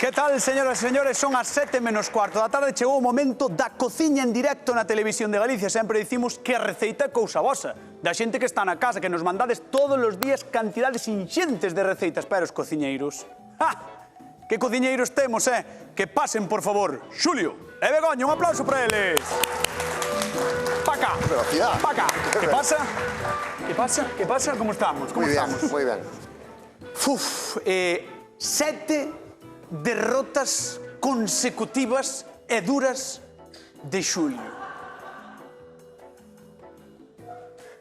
Que tal, señoras e señores? Son as 7 menos cuarto da tarde. Chegou o momento da cociña en directo na Televisión de Galicia. Sempre dicimos que a receita é cousa vosa. Da xente que está na casa, que nos mandades todos os días cantidades inxentes de receitas. Pero os cociñeiros... ¡Ja! Que cociñeiros temos, Que pasen, por favor. Xulio e Begoña, un aplauso para eles. Pa cá. Velocidad. Pa cá. Que pasa? Que pasa? Que pasa? Como estamos? Como estamos? Muy bien. Uf, 7 derrotas consecutivas e duras de Xulio.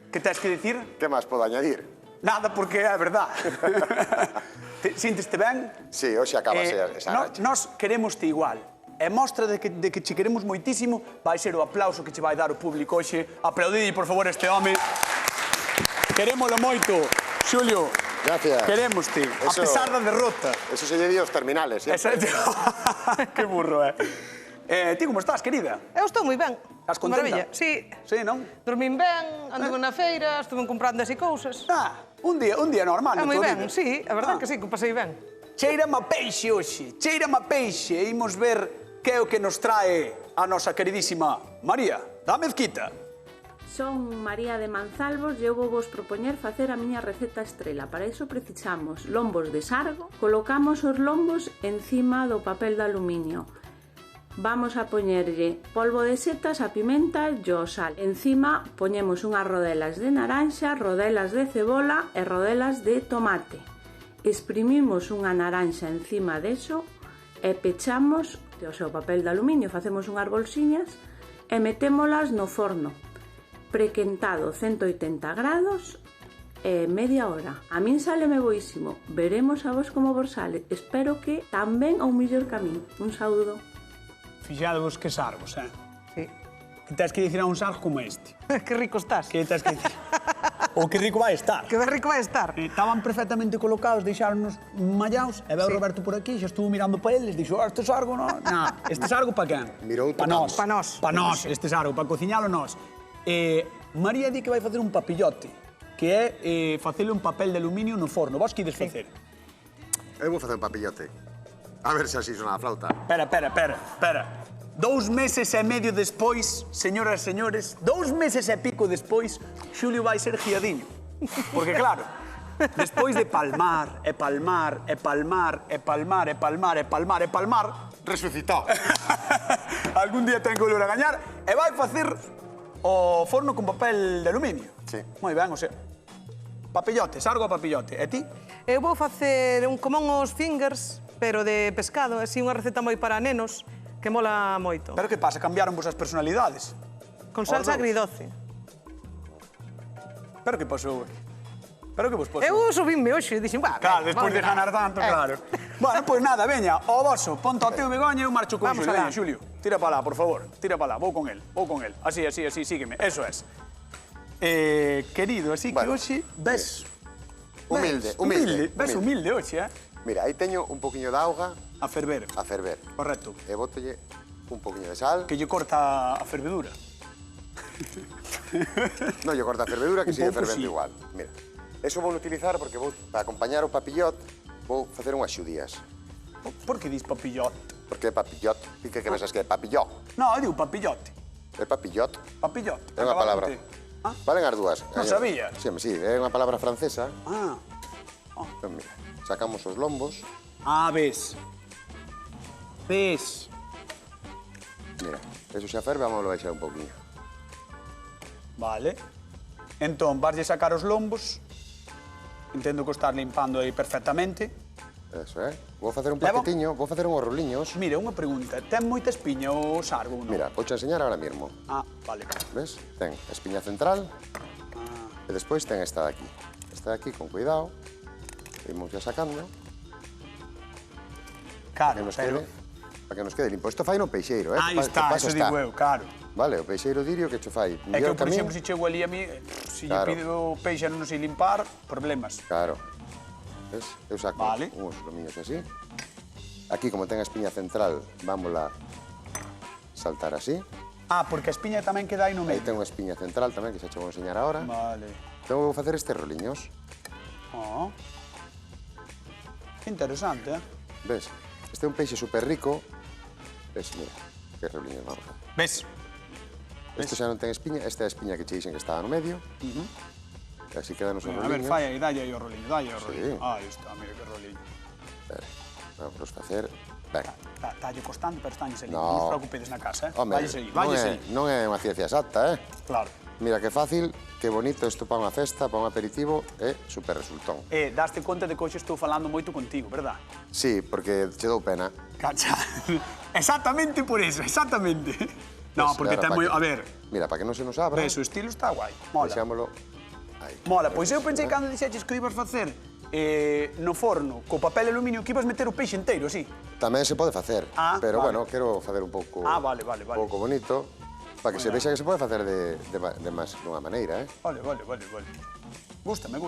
Que tens que dicir? ¿Qué más puedo añadir? Nada, porque é a verdad. Sinteste ben? Sí, hoxe acaba esa racha. Nós queremoste igual. E mostra de que che queremos moitísimo vai ser o aplauso que che vai dar o público hoxe. Aplaudide, por favor, este home. Querémolo moito, Xulio. Gracias. Querémoste, a pesar da derrota. Eso se lle di aos terminales, Que burro, Ti como estás, querida? Eu estou moi ben. Estás contenta? Maravilla, sí. Sí, non? Dormín ben, anduve na feira, estuve comprando así cousas. Un día normal na moi tua ben, vida. sí, a verdade que sí, que o pasei ben. Cheirame a peixe hoxe, cheirame a peixe. Imos ver que é o que nos trae a nosa queridísima María da Mezquita. Son María de Manzalvos e eu vou vos propoñer facer a miña receta estrela. Para iso precisamos lombos de sargo. Colocamos os lombos encima do papel de aluminio. Vamos a poñerlle polvo de setas, a pimenta e o sal. Encima poñemos unhas rodelas de naranxa, rodelas de cebola e rodelas de tomate. Exprimimos unha naranxa encima deso e pechamos o seu papel de aluminio, facemos unhas bolsiñas e metémolas no forno. Prequentado 180 grados e media hora. A min sáleme boísimo. Veremos a vos como vos sale. Espero que tamén ao mellor camín. Un saúdo. Fixadevos que sargos, Sí. Que tens que dicir a un sargo como este. Que rico estás. Que tens que dicir? O que rico vai estar. Que rico vai estar. Estaban perfectamente colocados, deixáronos mallaos, e veo Roberto por aquí, xa estuvo mirando para eles, dixo, este sargo non? Nah, este sargo pa quen? Mirou pa nós. Pa nós. Pa nós, este sargo, pa cociñalo nós. María di que vai facer un papillote, que é facele un papel de aluminio no forno. Vos que ides facer? Eu vou facer un papillote. A ver se así sona a flauta. Espera. 2 meses e medio despois, señoras e señores, 2 meses e pico despois, Xulio vai ser guiadiño. Porque claro, despois de palmar, Resucitado. algún día ten que volver a gañar, e vai facer o forno con papel de aluminio. Sí. Moi ben, o sea, papillote, sargo a papillote. E ti? Eu vou facer como uns fingers, pero de pescado, así unha receta moi para nenos, que mola moito. Pero que pasa? Cambiaron vos as personalidades. Con salsa Os dous. agridoce. Pero que pasou aquí? Pero que vos pasou? Eu subínme hoxe e dixen, Claro, despois de ganar tanto, claro. Bueno, pois nada, veña, o voso, ponte ao teu Begoña e eu marcho con Vamos Xulio. alá. Veña, Xulio, tira para lá, por favor, tira para lá, vou con él. Así, sígueme, eso es. Querido, así que Bueno, hoxe ves... Humilde. Ves humilde hoxe, Mira, aí teño un poquinho de auga A ferver, a ferver. correcto. E bótolle un poquinho de sal. Que lle corta a fervedura. Non lle corta a fervedura, que Un sigue pouco fervendo sí. igual. Mira, eso vou utilizar porque vou, para acompañar o papillot, vou facer unhas xudías. Por que dis papillote? Porque é papillot, ti que pensas que é papillot? No, eu digo papillote. É papillot. Papillote. É unha palabra. Ah, Valen as dúas. Non sabías? Sí, é unha palabra francesa. ah. Entón, mira, sacamos os lombos. Ves. Mira, eso xa ferve, vamos a baixar un poquinho. Vale. Entón, vaslle sacar os lombos. Entendo que o estás limpando aí perfectamente. Eso, Vou facer un Levo? paquetiño, vou facer unhos roliños. Mira, unha pregunta. Ten moita espiña o sargo, non? Mira, vou enseñar ahora mismo. Vale. Ves? Ten espiña central. E despois ten esta de aquí. Esta de aquí, con cuidado. Imos ya sacando. Claro, Para que nos quede limpo. Isto fai no peixeiro, Aí está, eso digo eu, claro. Vale, o peixeiro dirio que cho fai. É que eu, Mellor por min. exemplo, se chego ali a mí, se lle Claro. pido peixe non sei limpar, problemas. Claro. Ves? Eu saco Vale. uns lomiños así. Aquí, como ten a espiña central, vámola saltar así. Porque a espiña tamén queda aí no Aí medio. ten unha espiña central tamén, que xa che vou enseñar ahora. Vale. Entón vou facer estes roliños. Que interesante, Ves? Este é un peixe super rico. Ves, mira, que reuliños vamos a facer. Ves? Este xa non ten espiña, esta é a espiña que che dixen que estaba no medio. E así quedan os A ver, roliños. fai aí, dalle aí o roliño, dalle o Sí. roliño. Aí está, mira que roliño. Vamos a facer... Ben, Talle costando, pero estañes ali. No. Non os preocupedes na casa, home, Valles aí, valles aí. non é unha ciencia exacta, Claro. Mira que fácil, que bonito isto para unha festa, para un aperitivo, é super resultón. Daste conta de que hoxe estou falando moito contigo, verdad? Sí, porque che dou pena. Cacha. Exactamente por eso, exactamente. No, Pues, porque ahora, ten pa moi... que- A ver, Mira, para que non se nos abra, ves, o estilo está guai. Mola. deixámolo aí. Mola, pois eu pensei cando dixeches que o ibas facer no forno, co papel aluminio, que ibas meter o peixe inteiro, así. Tamén se pode facer, Ah, pero vale. bueno, quero facer un pouco... Vale. Un pouco bonito, para que se vexa que se pode facer de máis dunha maneira, Vale. Gústame.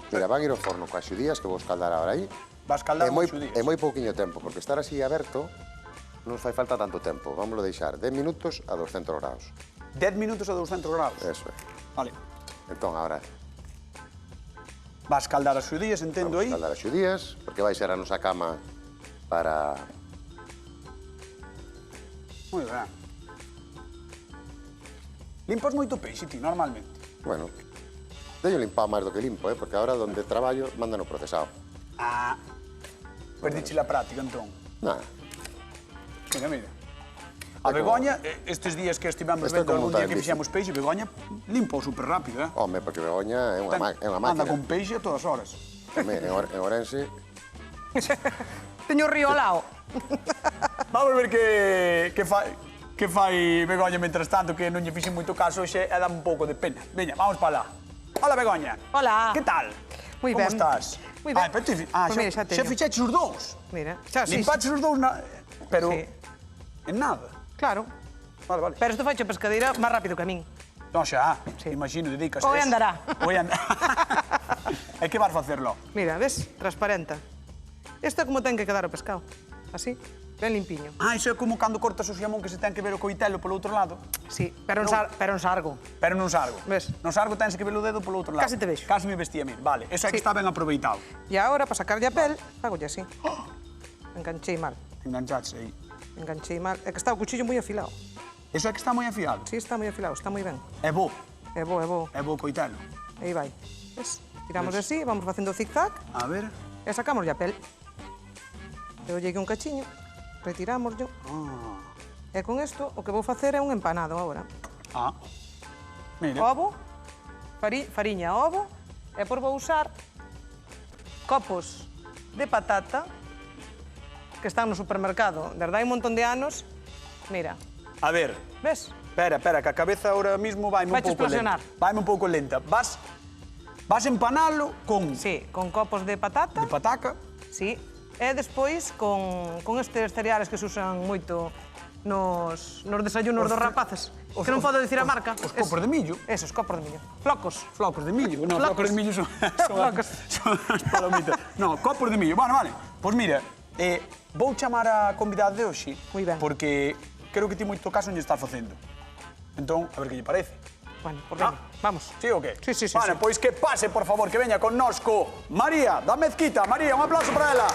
Mira, van ir ao forno coas xudías, que vou escaldar agora aí. Vas caldar moi, os xudías. é moi pouquiño tempo, porque estar así aberto non fai falta tanto tempo. Vámoslo deixar 10 minutos a 200 graus. 10 minutos a 200 graus. Eso é. Vale. Entón, agora, Vas caldar as xudías, entendo vamos aí. escaldar as xudías, porque vai ser a nosa cama para... Moi ben. Limpas moito peixe, ti, normalmente. Bueno, teño limpado máis do que limpo, porque agora onde traballo mandan o procesado. Perdiche la práctica, entón. Nada, Mira. A Begoña, estes días que estivemos Esto é vendo como algún día montar en que bici. fixemos peixe, Begoña limpa super rápido, home, porque Begoña é unha Anda máquina. con peixe a todas horas. Home, en Orense, Teño o río ao lado. Vamos ver que fai Begoña mientras tanto, que non lle fixen moito caso, xe dá un pouco de pena. Veña, vamos para lá. Hola, Begoña. Hola. Que tal? Moi Como ben. estás? Moi ben. Ai, pero ti, Pois mira, xa xa teño. fixeches os dous. Mira, xa, sí. Limpaches os dous pero Sí. en nada. Claro. Vale. Pero isto faicho a pescadeira máis rápido que a min. Non xa, Sí. imagino, dedicas Hoy a eso. andará. Hoy andará. E que vas facerlo? Mira, ves? Transparenta. Isto é como ten que quedar o pescado. Así, ben limpiño. Iso é como cando cortas o xamón que se ten que ver o coitelo polo outro lado. Sí, pero en sargo. Pero non sargo. Ves? Non sargo tense que ver o dedo polo outro lado. Casi te vexo. Casi me vestía a mí. Vale, eso é que Sí. está ben aproveitado. E agora, para sacarlle a pel, fagolle así. Enganchei mal. Enganchaches aí. Enganchei mal. É que está o cuchillo moi afilado. Eso é que está moi afiado. Sí, está moi afilado, está moi ben. É bo. É bo, é bo. É bo o coitelo. Aí vai. Ves? Tiramos así, vamos facendo zig-zag A ver. e sacamos a pel. Eu lleguei un cachiño, retiramos E con isto, o que vou facer é un empanado agora. Mira. Ovo, fariña, ovo, e por vou usar copos de patata que están no supermercado desde hai un montón de anos. Mira, A ver. ves? Espera, que a cabeza ahora mismo vai un Vaite pouco lenta. explosionar. Vai un pouco lenta. Vas empanalo con Sí, con copos de patata. de pataca. Sí, e despois con estes cereales que se usan moito nos desayunos dos rapaces. Que non podo dicir a marca. Os copos de millo. Esos, copos de millo. Flocos. Flocos de millo. No, Flocos. flocos de millo son Flocos. son as palomitas. No, copos de millo. Bueno, vale. Pois mira, vou chamar a convidada de hoxe. Moi ben. Porque creo que ti moito caso non lle estás facendo. Entón, a ver que lle parece. Bueno, por veña, vamos. Sí o qué? Sí. Vale, pois que pase, por favor, que veña connosco María da Mezquita. María, un aplauso para ela.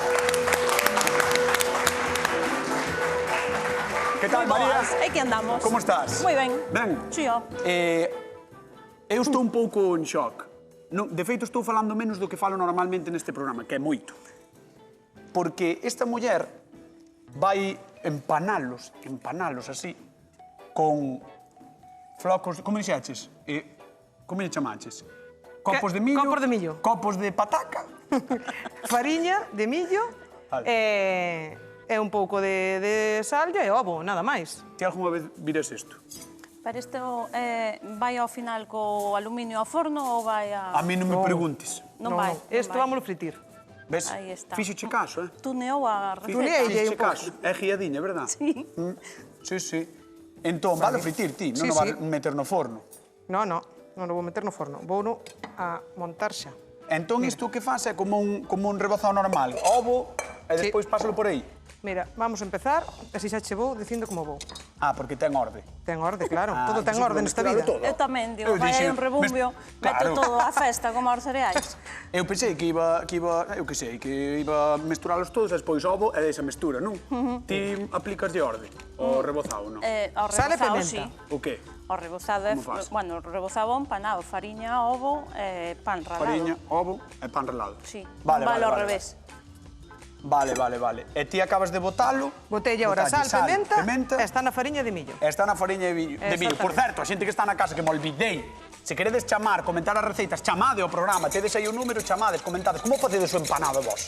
Que tal, María? Aquí andamos. Como estás? Moi ben. Ben. Sí, ó. Eu estou un pouco en shock. Non, de feito, estou falando menos do que falo normalmente neste programa, que é moito. Porque esta muller vai empanalos así, con flocos, como dixeches? Como lle chamaches? Copos de millo. Copos de millo. Copos de pataca. Fariña de millo Vale. e un pouco de sal e ovo, nada máis. Ti algunha vez vires isto? Pero isto vai ao final co aluminio ao forno ou vai a... A mí non me preguntes. Non vai. Isto vamos a fritir. Ves? Aí está. Fíxeche caso, Tuneou a receta. Tuneei. Fíxeche un pouco. caso. É guiadiña, verdad? Sí. Sí. Entón, vale fritir ti, non Sí, o vale sí. meter no forno. Non o vou meter no forno. Vou a montar xa. Entón, isto que faz é como un rebozado normal. Ovo, e Sí. despois pásalo por aí. Mira, vamos a empezar, así xa che vou dicindo como vou. Ah, porque ten orde. Ten orde, claro. Ah, Todo ten eso orde por nesta mesturalo vida. todo. Eu tamén, digo, Eu vai hai dixen, un rebumbio, claro. meto todo a festa como aos cereais. Eu pensei que iba, eu que sei, que iba mesturalos todos, e despois ovo e desa mestura, non? Ti aplicas de orde, o rebozado, non? Ao Sal e rebozado, pementa. sí. O que? O rebozado é, Como fas? bueno, o rebozado empanado, fariña, ovo e pan ralado. Fariña, ovo e pan relado. Sí, Vale, vale, vale, ao vale. revés. Vale. E ti acabas de botalo. Botei ahora botalle sal, pementa, pementa, e está na fariña de millo. e está na fariña de millo. Por certo, a xente que está na casa que me olvidei, se queredes chamar, comentar as receitas, chamade ao programa, tedes aí o número, chamades, comentades, como facedes o empanado vos?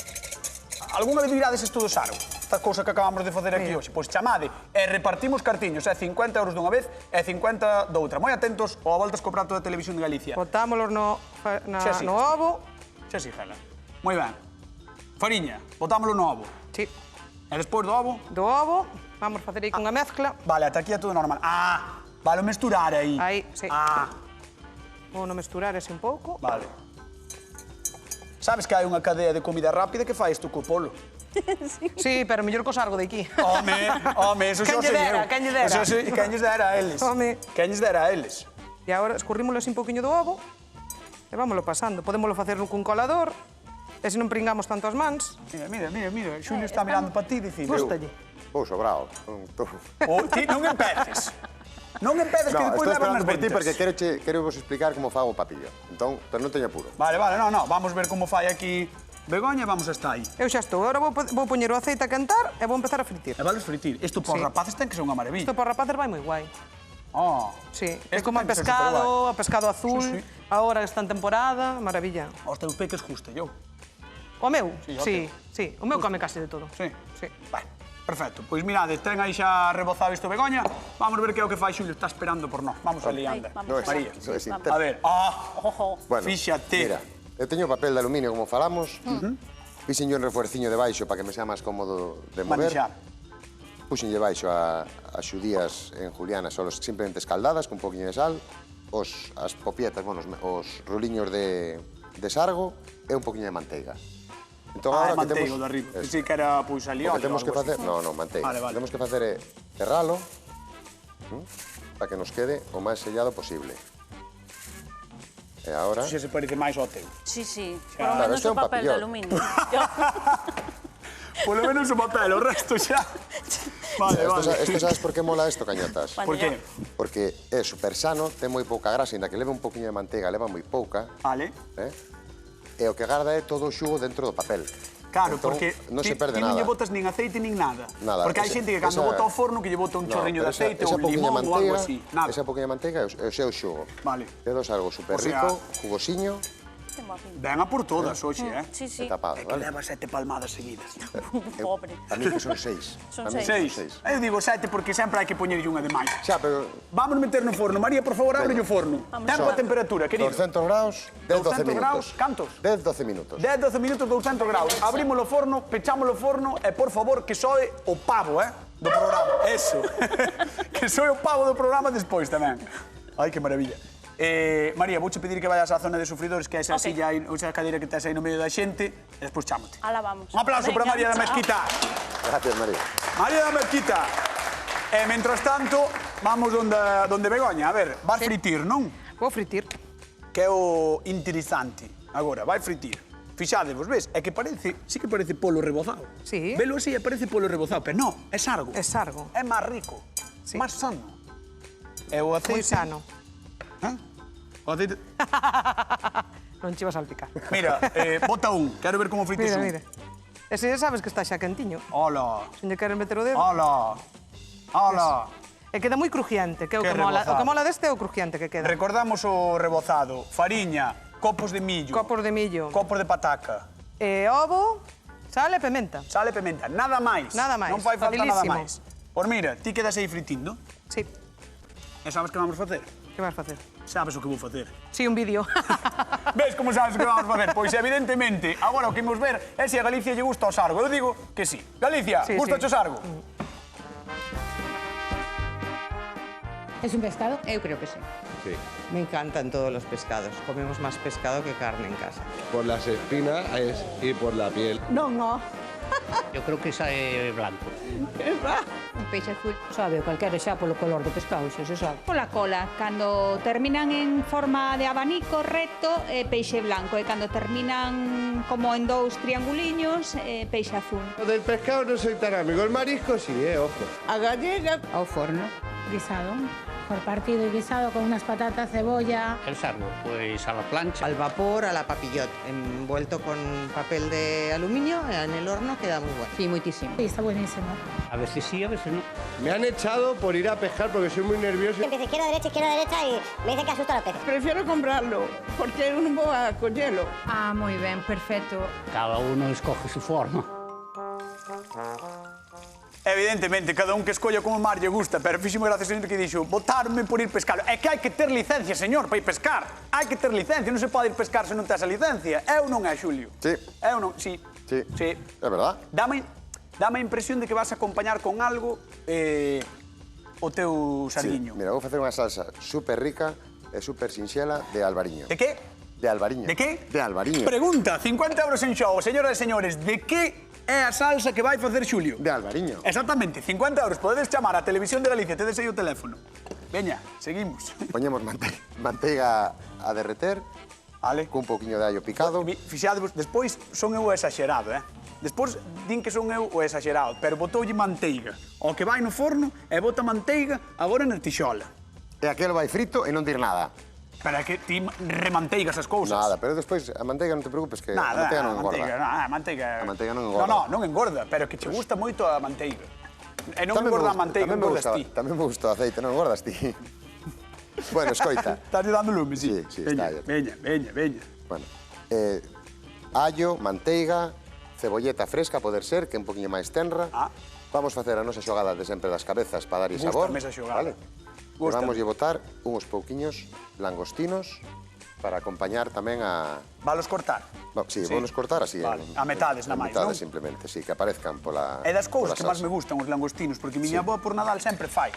Alguna vez virades isto do Saro? Esta cousa que acabamos de facer aquí hoxe. Pois chamade e repartimos cartiños, 50 euros dunha vez e 50 doutra. Moi atentos ao voltas co prato da Televisión de Galicia. Botámolos no Sí. ovo. Xa si, Gela. Moi ben. Fariña, botámoslo no ovo. Sí. E despois do ovo, Do ovo, vamos facer aí cunha mezcla. vale, ata aquí é todo normal. Ah, vale mesturar aí. Aí, sí. Ah, Vou no mesturar ese un pouco. vale. Sabes que hai unha cadea de comida rápida que fai isto co polo? Sí, pero mellor co sargo de aquí. Home, eso Quen xa lle sei dera, eu. quen lle dera. Eso sei, quen lles dera a eles. Home. Quen lles dera a eles. E agora escurrímolo así un pouquiño do ovo e vámolo pasando. Podémolo facer cun colador e se non pringamos tanto as mans. Mira, Xulio está mirando para ti dicindo. Gústalle. Vou sobrado. Ti non empeces. Non empeces que No, despois estou levas nas esperando por ti ventas. porque quero vos explicar como fago o papillo. Entón, pero non teño apuro. Vale, no, vamos ver como fai aquí Begoña, vamos hasta aí. Eu xa estou. Agora vou poñer o aceite a cantar e vou empezar a fritir. E vales fritir. Isto por Sí. rapaces ten que ser unha maravilla. Isto para rapaces vai moi guai. Oh. Sí, é Isto como a ten que ser pescado, a pescado azul, Sí, sí. agora que está en temporada, maravilla. Aos teus peques justa, eu. O meu? Sí, Sí, o meu come case de todo. Sí. Sí. Vale, perfecto. Pois mirade, ten aí xa rebozado isto Begoña. Vamos ver que é o que fai Xulio. Está esperando por nós. Vamos ali, anda. vamos. No es, María. no es Vamos. A ver. Ah, Ojo. Bueno, fíxate. mira, eu teño papel de aluminio como falamos. Fixenlle un refuerciño debaixo para que me sea máis cómodo de mover. Manexar. Puxenlle baixo a xudías en juliana, solo simplemente escaldadas, con un poquinho de sal, as popietas, bueno, os roliños de sargo e un poquinho de manteiga. Entón, Ah, é agora manteigo temos- de arriba. Eso. Pensei que era pois O aliollo. que temos que algo así. facer... No, manteiga. Vale, vale. O que temos que facer é cerralo para que nos quede o máis sellado posible. E agora... Iso xa se parece máis ao teu. Sí, sí. Por Claro, lo menos este é o un papel de papillón. aluminio. Yo- Polo menos o papel, o resto xa. Vale, vale. Esto sabes por que mola esto, cañotas? Cuando Por que? Porque é super sano, ten moi pouca grasa, ainda que leve un poquinho de manteiga, leva moi pouca, Vale. e o que garda é todo o xugo dentro do papel. Claro, Entón, porque non se perde ti non nada. lle botas nin aceite nin nada. Nada, Porque hai xente que cando bota ao forno que lle bota un chorriño de aceite ou un limón ou algo así. Nada. Esa pouquinha manteiga é o seu xugo. Vale. Quedos algo super O sea- rico, jugosiño Tengo a pinta. Ven a por todas hoxe, Sí, e sí. tapado, É que vale? leva 7 palmadas seguidas. Pobre. A mí que son 6. Son A mí seis. 6. Eu digo 7 porque sempre hai que poñerlle unha de máis. Xa, pero Vamos meter no forno. María, por favor, abre o forno. Tempo a temperatura, querido. 200 graus, 10-12 200 graus, minutos. cantos? 10-12 minutos. 10-12 minutos, 200 graus. Abrimos o forno, pechamos o forno e, por favor, que soe o pavo, do programa. Eso. Que soe o pavo do programa despois tamén. Ai, que maravilla. María, vouche pedir que vayas á zona de sufridores, que é esa Ok. silla aí, esa cadeira que tes aí no medio da xente, e despois chámote. Ala, vamos. Un aplauso para Venga, María da chao. Mezquita. Gracias, María. María da Mezquita. E, mentras tanto, vamos donde Begoña. A ver, vas fritir, non? Vou fritir. Que é o interesante. Agora, vai fritir. Fixadevos, ves? É que parece, sí que parece polo rebozado. Sí. Velo así e parece polo rebozado, pero non, é sargo. É sargo. É máis rico, Sí. máis sano. E o aceite... Moi sano. O aceite... Non che vas a salpicar. Mira, bota un, quero ver como frites Mira, un. mira. Ese ya sabes que está xa quentiño. Hola, Se lle queres meter o dedo. hola, hola. E queda moi crujiente, que é o Que que mola. rebozado. O que mola deste é o crujiente que queda. Recordamos o rebozado. Fariña, copos de millo. Copos de millo. Copos de pataca. E ovo, sal e pementa. Sal e pementa, nada máis. Nada máis, Non fai falta nada facilísimo. máis. Por mira, ti quedas aí fritindo. Sí. E sabes que vamos facer? Que vas facer? Sabes o que vou facer. Sí, un vídeo. Ves como sabes o que vamos facer? Pois evidentemente, agora o que imos ver é se a Galicia lle gusta o sargo. Eu digo que sí. Galicia, Sí, gusta sí. o sargo? ¿Es un pescado? Yo creo que sí. Sí, Me encantan todos los pescados. Comemos más pescado que carne en casa. por las espinas y por la piel. No, no. Yo creo que es blanco. Es verdad. un peixe azul. Sabe, calquera xa polo color do pescado, xa se sabe. Pola cola, cando terminan en forma de abanico recto, peixe blanco, e cando terminan como en dous trianguliños, peixe azul. O del pescado non soy tan amigo, el marisco sí, ojo. A gallega, Ao forno. Guisado, por partido y guisado con unas patatas, cebolla. El sardo, pues a la plancha. al vapor, a la papillot, envuelto con papel de aluminio, en el horno queda muy bueno. Sí, moitísimo. Sí, está buenísimo. A veces sí, a veces no. Me han echado por ir a pescar porque soy muy nervioso. Empecé izquierda, derecha y me dice que asusto a los peces. Prefiero comprarlo, porque non vou a collelo. Ah, moi ben, perfecto. Cada uno escoge su forma. Evidentemente, cada un que escolla como mar lle gusta, pero fíximo gracias señor que dixo botarme por ir pescar. É que hai que ter licencia, señor, para ir pescar. Hai que ter licencia, non se pode ir pescar se non tes a licencia. Eu non é, Xulio. Sí. Eu non, sí. Sí. Sí. É verdad. Dame a impresión de que vas a acompañar con algo o teu sardiño. Sí. Mira, vou facer unha salsa super rica e super sinxela de albariño. De que? De albariño. De que? De albariño. Pregunta, 50 euros en xogo, señoras e señores, de que é a salsa que vai facer Xulio? De albariño. Exactamente, 50 euros. Podedes chamar a Televisión de Galicia, tedes aí o teléfono. Veña, seguimos. Poñemos manteiga a derreter, Vale. cun poquinho de allo picado. Fixadevos, despois son eu o exagerado, Despois din que son eu o exagerado, pero botoulle manteiga. O que vai no forno e bota manteiga agora na tixola. E aquel vai frito e non dir nada. Para que ti remanteigas as cousas. Nada, pero despois a manteiga non te preocupes que a manteiga non engorda. A manteiga non engorda. No, non engorda, pero que che gusta moito a manteiga. E non engorda a manteiga, engordas ti. Tamén me gusta o aceite, non engordas ti. Bueno, escoita. Estás dando lume, sí. Sí, veña, está veña. Bueno, allo, manteiga, cebolleta fresca, poder ser, que é un poquinho máis tenra. Vamos facer a nosa xogada de sempre das cabezas para darlle sabor. Gústame esa xogada. Vale? E vamos botar uns pouquiños langostinos para acompañar tamén a... Valos cortar? Sí, vamos cortar así. Vale, a metades na máis, non? A metades simplemente, sí, que aparezcan pola... É das cousas que máis me gustan os langostinos, porque miña avó por Nadal sempre fai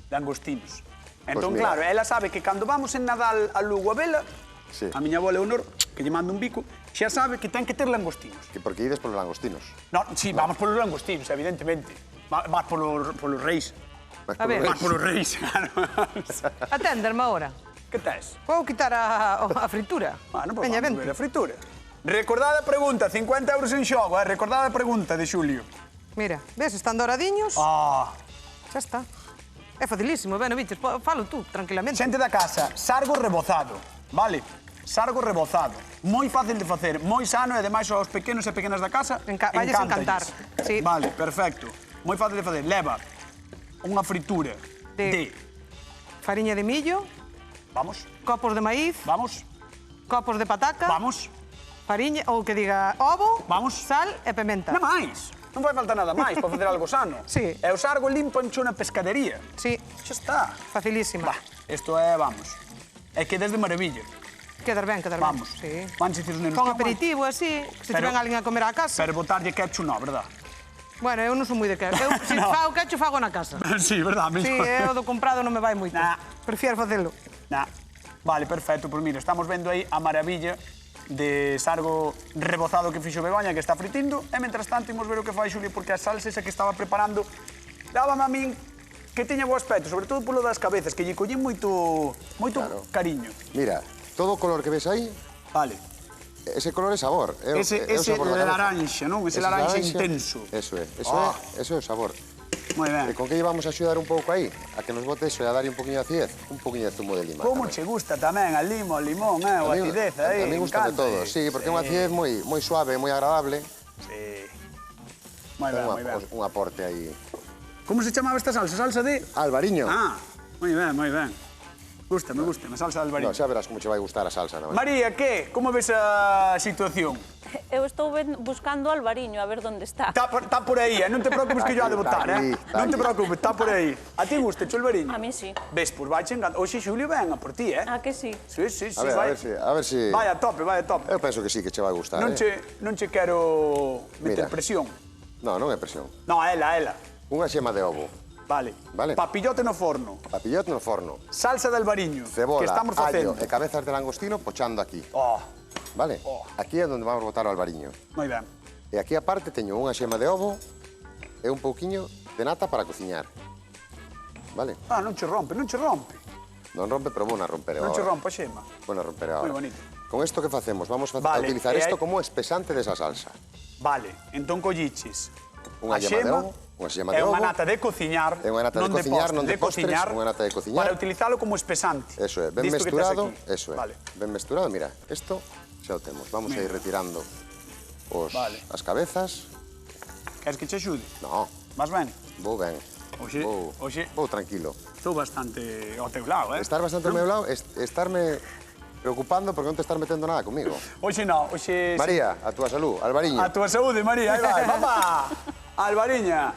langostinos. Entón, claro, ela sabe que cando vamos en Nadal a Lugo a vela, a miña avó Leonor, que lle manda un bico, xa sabe que ten que ter langostinos. Porque ides polos langostinos. No, sí, vamos polos langostinos, evidentemente. Vas polos reis. A ver. Vas polos reis, claro. Atenderme ahora. Que tes? Vou quitar a fritura. Bueno, pues Veña, vamos vente. ver a fritura. Recordade a pregunta, 50 euros en xogo, recordade a pregunta de Xulio. Mira, ves, están doradiños. Xa está. É facilísimo, ben, biches, falo tú, tranquilamente. Xente da casa, sargo rebozado, vale? Sargo rebozado. Moi fácil de facer, moi sano e ademais aos pequenos e pequenas da casa Valles encantar. Sí. Vale, perfecto. Moi fácil de facer. Leva unha fritura de... Fariña de millo. Vamos. Copos de maíz. Vamos. Copos de pataca. Vamos. Fariña, ou que diga ovo. Vamos. Sal e pementa. Nada máis. Non vai faltar nada máis para facer algo sano. Sí. E o sargo limpancho na pescadería. Sí. Xa está. Facilísima. Isto é, vamos. É que desde maravilla. Quedar ben, quedar ben. Vamos. Sí. Vanse dicir os nenos. Con aperitivo, así, se te ven alguén a comer á casa. Pero botarlle ketchup non, verdad? Bueno, eu non son moi de ketchup. Eu, se fago ketchup, fago na casa. Sí, verdad, Sí, o do comprado non me vai moito. Prefiero facelo. Vale, perfecto. Pois mira, estamos vendo aí a maravilla de sargo rebozado que fixo Begoña, que está fritindo, e mentras tanto imos ver o que fai Xulio, porque a salsa esa que estaba preparando dábame a min que tiña bo aspecto, sobre todo polo das cabezas, que lle collín moito cariño. Mira, todo o color que ves aí... Vale. Ese color é sabor. Ese laranxa, non? Ese laranxa intenso. Eso é o sabor. Moi ben. E con que llevamos a axudar un pouco aí? A que nos bote eso e a darlle un poquinho de acidez? Un poquinho de zumo de lima. Como che gusta tamén a limo, o limón, o acidez aí. A mí gusta de todo, sí, porque é unha acidez moi suave, moi agradable. Sí. Moi ben, moi ben. Un aporte aí. Como se chamaba esta salsa? Salsa de... Albariño. Moi ben, moi ben. Gústame, a salsa de albariño. No, xa verás como che vai gustar a salsa. María, que? Como ves a situación? Eu estou buscando albariño, a ver onde está. Está por aí, non te preocupes que yo ha de botar, Non te preocupes, está por aí. A ti gusta, cho albariño? A mí sí. Ves, pois vai chengando. Oxe, Xulio, ven a por ti, A que sí? Sí, sí, sí. A ver si... Vai a tope, vai a tope. Eu penso que sí, que che vai gustar, Non che quero meter presión. Non é presión. Non, ela. Unha xema de ovo. Vale. Papillote no forno. Papillote no forno. Salsa de albariño. Cebola, que estamos facendo. allo e cabezas de langostino pochando aquí. Vale? Aquí é onde vamos botar o albariño. Moi ben. E aquí aparte teño unha xema de ovo e un pouquiño de nata para cociñar. vale? Ah, non che rompe, non che rompe. Non rompe, pero vou a romper Non che agora. rompe a xema. Vou a romper agora. Moi bonito. Con isto que facemos? Vamos a Vale, utilizar e isto hai- como espesante desa salsa. Vale, entón colliches Unha a yema de xema ovo, unha xema e de ovo. unha nata de cociñar, É unha nata de cociñar, non de postres, cociñar, unha nata de cociñar. para utilizalo como espesante. Eso é, ben disto que tes mesturado, aquí. eso é. Vale. Ben mesturado, mira, isto xa o temos. Vamos a ir retirando Vale. as cabezas. Queres que che axude? No, Vas ben? vou ben. Oxe, Vou tranquilo. estou bastante ao teu lado, eh? Estar bastante ao meu lado, estarme preocupando porque non te estás metendo nada comigo. Oxe non, oxe... María, a túa salud, Alvariño. A túa saúde, María, aí vai, papá. Alvariña.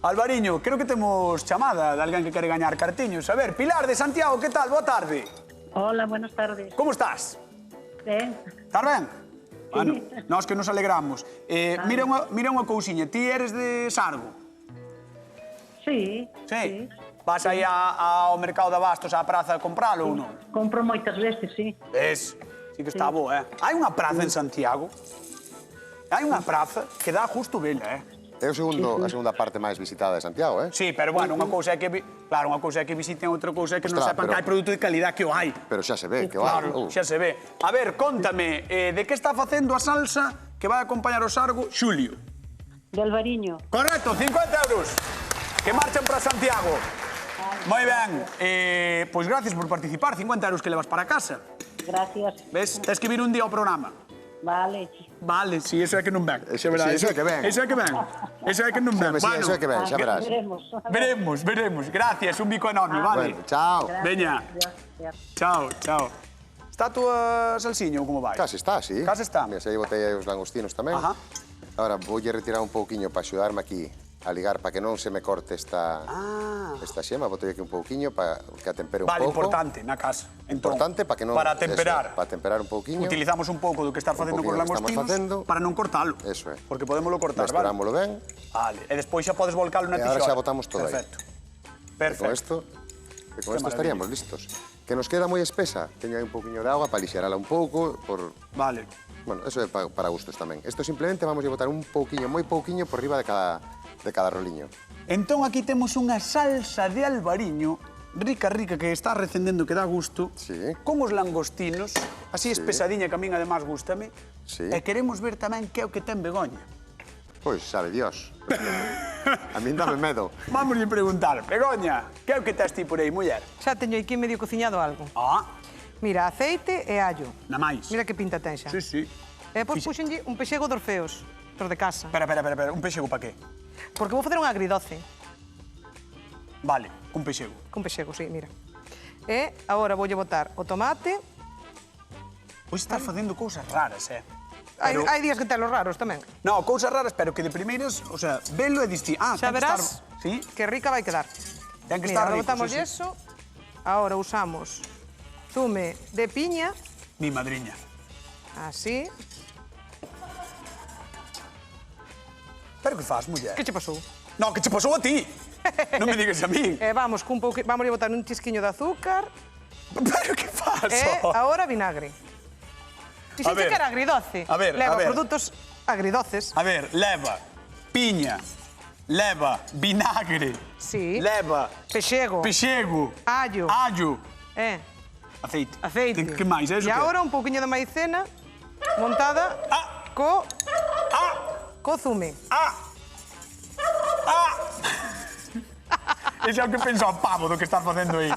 Alvariño, creo que temos chamada de alguén que quere gañar cartiños. A ver, Pilar de Santiago, que tal? Boa tarde. Hola, buenas tardes. Como estás? Ben. Estás ben? Bueno, nós que nos alegramos. Mira unha cousiña, ti eres de Sargo? Sí. Sí? Vas aí ao mercado de abastos, á praza, a compralo ou non? Compro moitas veces, sí. Ves? Sí que está bo, eh? Hai unha praza en Santiago. Hai unha praza que dá justo vela, eh? É a segunda parte máis visitada de Santiago, eh? Sí, pero bueno, unha cousa é que... Claro, unha cousa é que visiten, outra cousa é que non Ostras, sepan que hai produto de calidad que o hai. Pero xa se ve que Claro, xa se ve. A ver, contame, de que está facendo a salsa que vai acompañar o Sargo Xulio? De Alvariño. Correcto, 50 euros. Que marchan para Santiago. Moi ben. Pois gracias por participar, 50 euros que levas para casa. Gracias. Ves, tens que vir un día ao programa. Vale. Vale, si, eso é que non ven. Sí, eso é que ven. Eso é que ven. Eso é que non ven. Sí, eso é que ven, xa verás. Veremos. Gracias, un bico enorme, vale? Bueno, chao. Veña. Chao. Está a túa salsiña ou como vai? Case está, sí. Case está. Mira, xa botei aí os langostinos tamén. Ajá. Ahora, voulle retirar un pouquiño para axudarme aquí a ligar, para que non se me corte esta xema. Botei aquí un pouquiño para que a tempere un pouco. Vale, importante, na casa. Entón, Importante para que non... Para temperar. Para temperar un pouquiño. Utilizamos un pouco do que estás facendo cos langostinos para non cortalo. Eso é. Porque podémoslo cortar, vale? Mesturámoslo ben. Vale, e despois xa podes volcalo na E tixola. agora xa botamos todo aí. Perfecto. E con isto estaríamos listos. Que nos queda moi espesa. Teño aí un pouquiño de agua para lixarala un pouco, por... Vale. Bueno, eso é para gustos tamén. Isto simplemente vamos a botar un pouquiño, moi pouquiño, por riba de cada roliño. Entón, aquí temos unha salsa de albariño rica, que está recendendo, que dá gusto, con os langostinos, así espesadiña, que a min además gústame, e queremos ver tamén que é o que ten Begoña. Pois, sabe Dios. A min dame medo. Vamos a preguntar, Begoña, que é o que tes ti por aí, muller? Xa teño aquí medio cociñado algo. Mira, aceite e allo. Na máis. Mira que pinta ten xa. Sí. E depois puxenlle un pexego dos feos, dos de casa. Espera, un pexego pa que? Porque vou facer un agridoce. Vale, un pexego. Cun pexego, sí, mira. E agora voulle botar o tomate. Pois estás facendo cousas raras, Hai días que telos raros tamén. No, cousas raras, pero que de primeiras, o sea, velo e diste... Xa verás que rica vai quedar. Ten que estar rico, botamos sí. yeso. Agora usamos zume de piña. Mi madriña. Así. Pero que faz, muller? Que che pasou? No, que che pasou a ti. Non me digas a mí. Vamos a botar un chisquiño de azúcar. Pero que faz? E agora vinagre. Dixiste que era agridoce. Leva produtos agridoces. A ver, leva piña, leva vinagre, leva pexego, allo, aceite. Que máis? E agora un pouquiño de maicena montada co zume. Ese é o que penso a pavo do que estás facendo aí.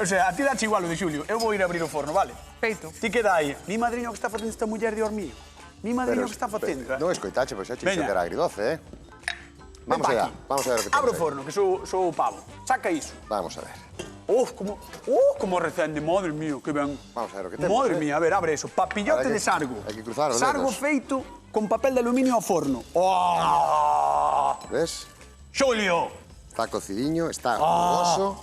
O sea, a ti dache igual o de Xulio. Eu vou ir a abrir o forno, vale? Feito. Ti queda aí. Mi madriño que está facendo esta muller de hormío. Mi madriño que está facendo. Non escoitache, pois xa che dixo que era agridoce, Vamos allá, vamos a ver o que temos. Abro o forno, que sou o pavo. Saca iso. Vamos a ver. Como recende, madre mía, que ben. Vamos a ver o que temos. Madre mía, a ver, abre eso. Papillote de sargo. Hai que cruzar os dedos. Sargo feito con papel de aluminio ao forno. Ves? Xulio. Está cocidiño, está jugoso.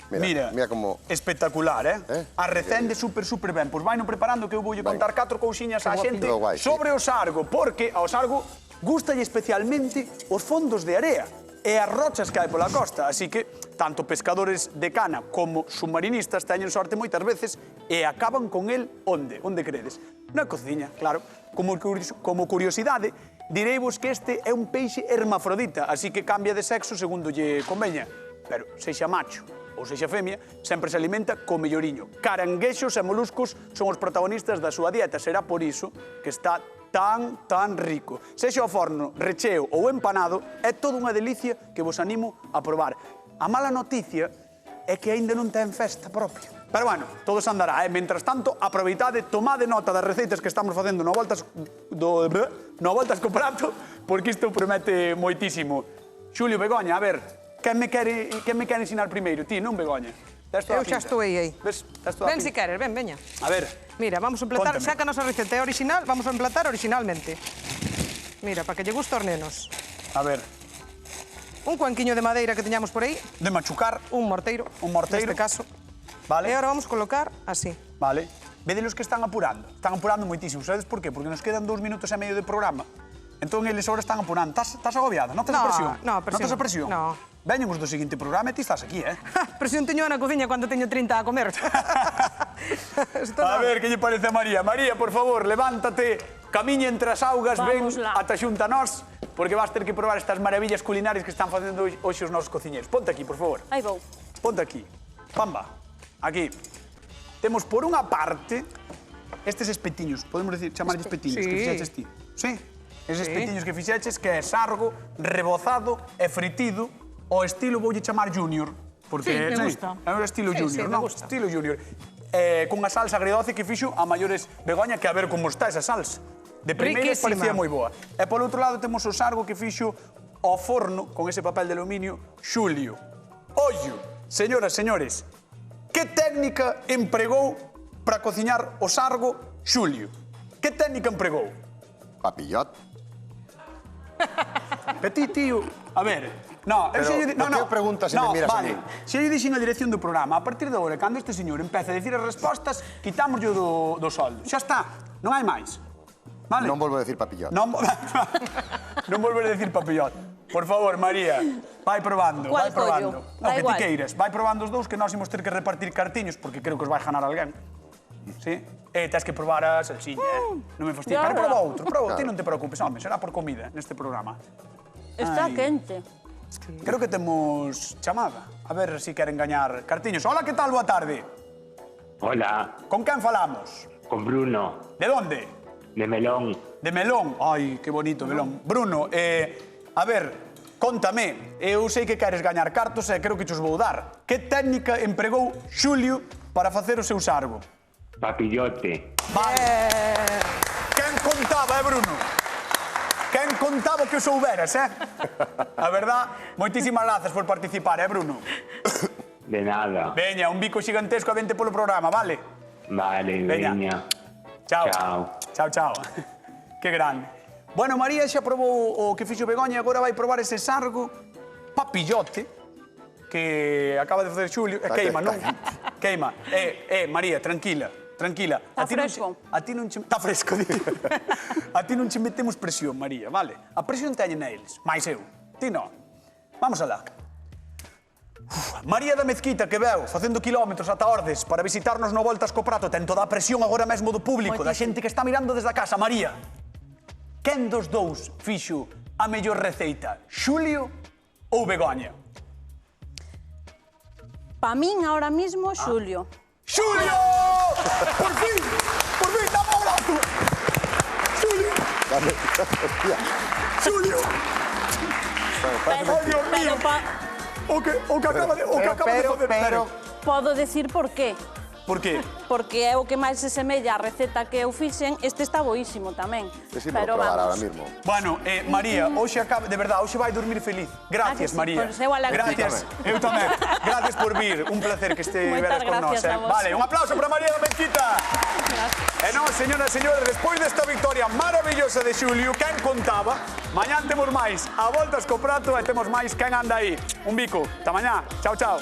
Mira como... espectacular, A recende super ben. Pois vai non preparando que eu voulle contar 4 cousiñas á xente sobre o sargo, porque ao sargo gustalle especialmente os fondos de area e as rochas que hai pola costa, así que tanto pescadores de cana como submarinistas teñen sorte moitas veces e acaban con el onde credes? Na cociña, claro. Como curiosidade, direivos que este é un peixe hermafrodita, así que cambia de sexo segundo lle conveña. Pero, sexa macho ou sexa femia, sempre se alimenta co melloriño. Caranguexos e moluscos son os protagonistas da súa dieta, será por iso que está tan rico. Sexa ao forno, recheo ou empanado, é toda unha delicia que vos animo a probar. A mala noticia é que aínda non ten festa propia. Pero bueno, todo se andará. Mentras tanto, aproveitade, tomade nota das receitas que estamos facendo no Voltas co Prato, porque isto promete moitísimo. Xulio, Begoña, a ver, quen me quere ensinar primeiro? Ti, non, Begoña? Eu xa estou aí. Ves? Ven si queres, ven, veña. A ver. Mira, vamos a emplatar, xa que a nosa receta é original, vamos a emplatar originalmente. Mira, para que lle guste aos nenos. A ver. Un cuenquiño de madeira que teñamos por aí. De machucar. Un morteiro. Un morteiro. Neste caso. Vale. E agora vamos colocar así. Vale. Vedelos que están apurando. Están apurando moitísimo. Sabedes por qué? Porque nos quedan 2 minutos e medio de programa. Entón, eles agora están apurando. Estás agobiada? Notas a presión? No, presión. Notas a presión? No. Veñen os do seguinte programa e ti estás aquí, eh? Presión teño na cociña cando teño 30 a comer. A ver, que lle parece a María? María, por favor, levántate, camiña entre as augas, ven ata xunta nós, porque vas ter que probar estas maravillas culinarias que están facendo hoxe os nosos cociñeros. Ponte aquí, por favor. Aí vou. Ponte aquí. Pamba. Aquí. Temos por unha parte estes espetiños, podemos chamarlles espetiños, que fixeches ti. Sí? Eses espetiños que fixeches, que é sargo, rebozado e fritido, o estilo voulle chamar junior. Porque, sí, me gusta. É un estilo junior, non? Estilo junior. Cunha salsa agridoce que fixo a maiores Begoña, que a ver como está esa salsa. De primeira parecía moi boa. E polo outro lado temos o sargo que fixo ao forno con ese papel de aluminio Xulio. Ollo, señoras, señores, que técnica empregou para cociñar o sargo Xulio? Que técnica empregou? Papillot. Petit, tío, a ver, no, pero, ¿por qué preguntas si me miras a mí? Se eu dixen a dirección do programa, a partir de agora, cando este señor empece a decir as respostas, quitámoslle do soldo. Xa está, non hai máis. Vale? Non volvo a decir papillot. Non volvo a decir papillot. Por favor, María, vai probando, vai probando. O que ti queiras, vai probando os dous, que nós imos ter que repartir cartiños, porque creo que os vai ganar alguén. Sí? Tens que probar a salsiña, non me fastidies. Pero proba outro, ti non te preocupes, home, será por comida neste programa. Está quente. Creo que temos chamada. A ver se queren gañar cartiños. Hola, que tal? Boa tarde. Hola. Con quen falamos? Con Bruno. De onde? De Melón. De Melón? Ai, que bonito, Melón. Bruno, a ver, cóntame. Eu sei que queres gañar cartos e creo que te os vou dar. Que técnica empregou Xulio para facer o seu sargo? Papillote. Vale. Quen contaba, Bruno? Quen contaba que o souberas, A verdad, moitísimas grazas por participar, Bruno? De nada. Veña, un bico xigantesco a vente polo programa, vale? Vale, veña. Chao. Chao. Chao, chao. Que grande. Bueno, María xa probou o que fixo Begoña, agora vai probar ese sargo papillote que acaba de facer Xulio. Queima, non? Queima. María, tranquila. Tranquila. Está fresco. Está fresco, digo. A ti non che metemos presión, María, vale? A presión teñen eles, máis eu. Ti non. Vamos alá. María da Mezquita, que veu facendo kilómetros ata Ordes para visitarnos no Voltas co Prato, ten toda a presión agora mesmo do público, da xente que está mirando desde a casa. María, quen dos dous fixo a mellor receita? Xulio ou Begoña? Pa min, ahora mismo, Xulio. ¡Xulio! ¡Por fin! ¡Por fin! ¡Dame un abrazo! ¡Xulio! ¡Xulio! ¡Ay, Dios mío! O que acaba de facer. Podo decir por qué. Por qué? Porque é o que máis se semella a receta que eu fixen. Este está boísimo tamén. Pero vamos. Bueno, María, hoxe acaba, de verdade, hoxe vai dormir feliz. Gracias, María. Pois eu alegro. Gracias, eu tamén. Gracias por vir. Un placer que esteveras con nós. Vale, un aplauso para María da Mezquita. E non, señoras e señores, despois desta victoria maravillosa de Xulio, quen contaba, mañán temos máis a Voltas co Prato e temos máis quen anda aí. Un bico. Ata mañá. Chao, chao.